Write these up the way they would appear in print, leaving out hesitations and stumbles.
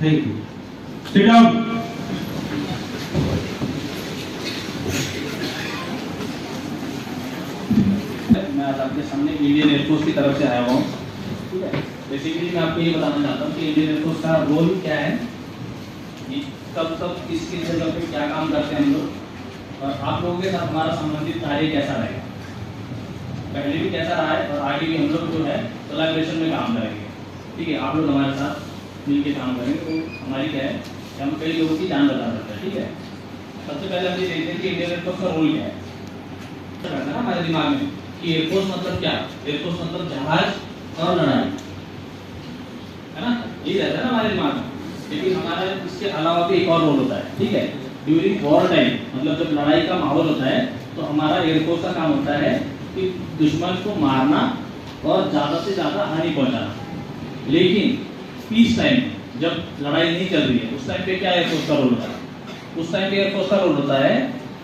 Thank you. Sit down. मैं आज आपके सामने इंडियन एयरफोर्स की तरफ से आया हुआ हूँ। ठीक है, बेसिकली मैं आपको ये बताना चाहता हूँ कि इंडियन एयरफोर्स का रोल क्या है, कि कब कब किस किस जगह पे क्या काम करते हैं हम लोग, और आप लोगों के साथ हमारा संबंधित कार्य कैसा रहेगा। पहले भी कैसा रहा है और आगे भी हम लोग जो है कोलैबोरेशन में काम करेंगे। ठीक है, आप लोग हमारे साथ मिलकर काम करेंगे तो हमारी क्या है कि हम कई लोगों की जान बचा सकते हैं। ठीक है, सबसे पहले हम ये देखते हैं कि इंडियन एयरफोर्स का रोल क्या है। रहता है ना हमारे दिमाग में कि एयरफोर्स मतलब क्या, एयरफोर्स मतलब जहाज और लड़ाई, है ना, यही रहता है ना हमारे दिमाग में। लेकिन हमारा इसके अलावा भी एक और रोल होता है। ठीक है, ड्यूरिंग वॉर टाइम, मतलब जब लड़ाई का माहौल होता है तो हमारा एयरफोर्स का काम होता है कि दुश्मन को मारना और ज़्यादा से ज़्यादा हानि पहुंचाना। लेकिन पीस टाइम जब लड़ाई नहीं चल रही है उस टाइम पे क्या एयरफोर्स का रोल होता है, उस टाइम पे एयरफोर्स का रोल होता है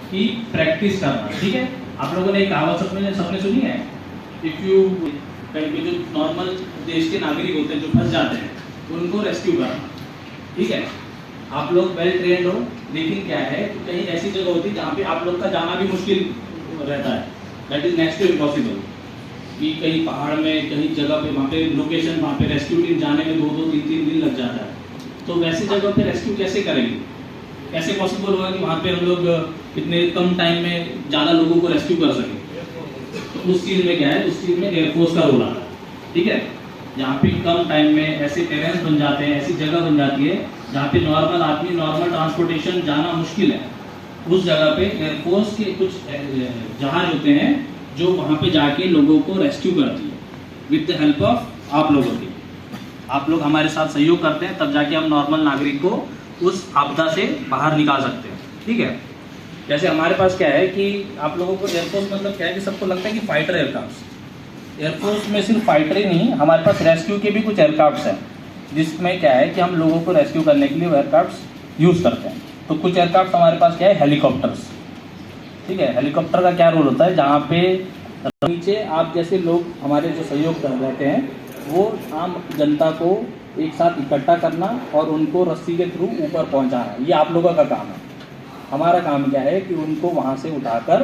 कि प्रैक्टिस करना। ठीक है, आप लोगों ने एक कहावत सबने सुनी है, इफ यू जो नॉर्मल देश के नागरिक होते हैं जो फंस जाते हैं उनको रेस्क्यू करना। ठीक है, आप लोग वेल ट्रेंड हो, लेकिन क्या है कि कहीं ऐसी जगह होती है जहाँ पे आप लोग का जाना भी मुश्किल रहता है, that is next to impossible. कि कहीं पहाड़ में कहीं जगह पे वहाँ पे लोकेशन, वहाँ पे रेस्क्यू टीम जाने में 2-2, 3-3 दिन लग जाता है। तो वैसी जगह पे रेस्क्यू कैसे करेंगे, कैसे पॉसिबल होगा कि वहाँ पे हम लोग इतने कम टाइम में ज़्यादा लोगों को रेस्क्यू कर सकें। तो उस चीज़ में क्या है, उस चीज़ में एयरफोर्स का रोल आता है। ठीक है, जहाँ पे कम टाइम में ऐसे टेरेंस बन जाते हैं, ऐसी जगह बन जाती है जहाँ पे नॉर्मल आदमी, नॉर्मल ट्रांसपोर्टेशन जाना मुश्किल है, उस जगह पे एयरफोर्स के कुछ जहाज होते हैं जो वहाँ पे जाके लोगों को रेस्क्यू करती है विद द हेल्प ऑफ आप लोगों की। आप लोग हमारे साथ सहयोग करते हैं तब जाके हम नॉर्मल नागरिक को उस आपदा से बाहर निकाल सकते हैं। ठीक है, जैसे हमारे पास क्या है कि आप लोगों को एयरफोर्स मतलब क्या है कि सबको लगता है कि फाइटर एयरक्राफ्ट, एयरफोर्स में सिर्फ फाइटर ही नहीं, हमारे पास रेस्क्यू के भी कुछ एयरक्राफ्ट हैं जिसमें क्या है कि हम लोगों को रेस्क्यू करने के लिए एयरक्राफ्ट यूज़ करते हैं। तो कुछ एयरक्राफ्ट हमारे पास क्या है, हेलीकॉप्टर्स। ठीक है, हेलीकॉप्टर का क्या रोल होता है, जहाँ पे नीचे आप जैसे लोग हमारे जो सहयोग कर रहते हैं वो आम जनता को एक साथ इकट्ठा करना और उनको रस्सी के थ्रू ऊपर पहुँचाना, ये आप लोगों का काम है। हमारा काम क्या है कि उनको वहाँ से उठाकर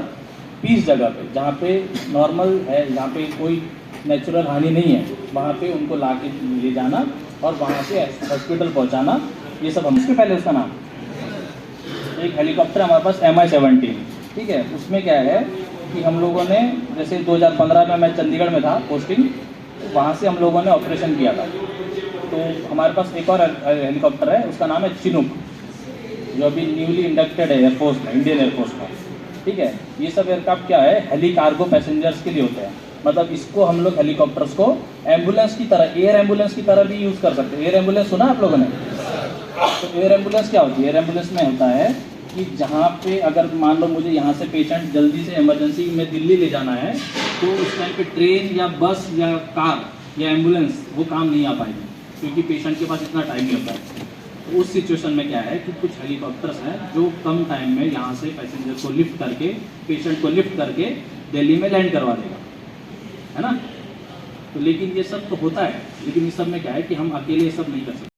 पीस जगह पे, जहाँ पे नॉर्मल है, जहाँ पे कोई नेचुरल हानि नहीं है, वहाँ पे उनको ला के ले जाना और वहाँ से हॉस्पिटल पहुँचाना, ये सब हम। इसके पहले उसका नाम, एक हेलीकॉप्टर हमारे पास MI-17। ठीक है, उसमें क्या है कि हम लोगों ने जैसे 2015 में मैं चंडीगढ़ में था पोस्टिंग, वहाँ से हम लोगों ने ऑपरेशन किया था। तो हमारे पास एक और हेलीकॉप्टर है, उसका नाम है चिनूक, जो अभी न्यूली इंडक्टेड है एयरफोर्स में, इंडियन एयरफोर्स में। ठीक है, ये सब एयरक्राफ्ट क्या है, हेली कार्गो पैसेंजर्स के लिए होते हैं। मतलब इसको हम लोग हेलीकॉप्टर्स को एम्बुलेंस की तरह, एयर एम्बुलेंस की तरह भी यूज़ कर सकते हैं। एयर एम्बुलेंस सुना आप लोगों ने? तो एयर एम्बुलेंस क्या होती है, एयर एम्बुलेंस में होता है कि जहाँ पे अगर मान लो मुझे यहाँ से पेशेंट जल्दी से इमरजेंसी में दिल्ली ले जाना है तो उस टाइम पे ट्रेन या बस या कार या एम्बुलेंस वो काम नहीं आ पाएगी, क्योंकि पेशेंट के पास इतना टाइम नहीं होता है। तो उस सिचुएशन में क्या है कि कुछ हेलीकॉप्टर्स हैं जो कम टाइम में यहाँ से पैसेंजर को लिफ्ट करके, पेशेंट को लिफ्ट करके दिल्ली में लैंड करवा देगा, है ना। तो लेकिन ये सब तो होता है, लेकिन इस सब में क्या है कि हम अकेले ये सब नहीं कर सकते।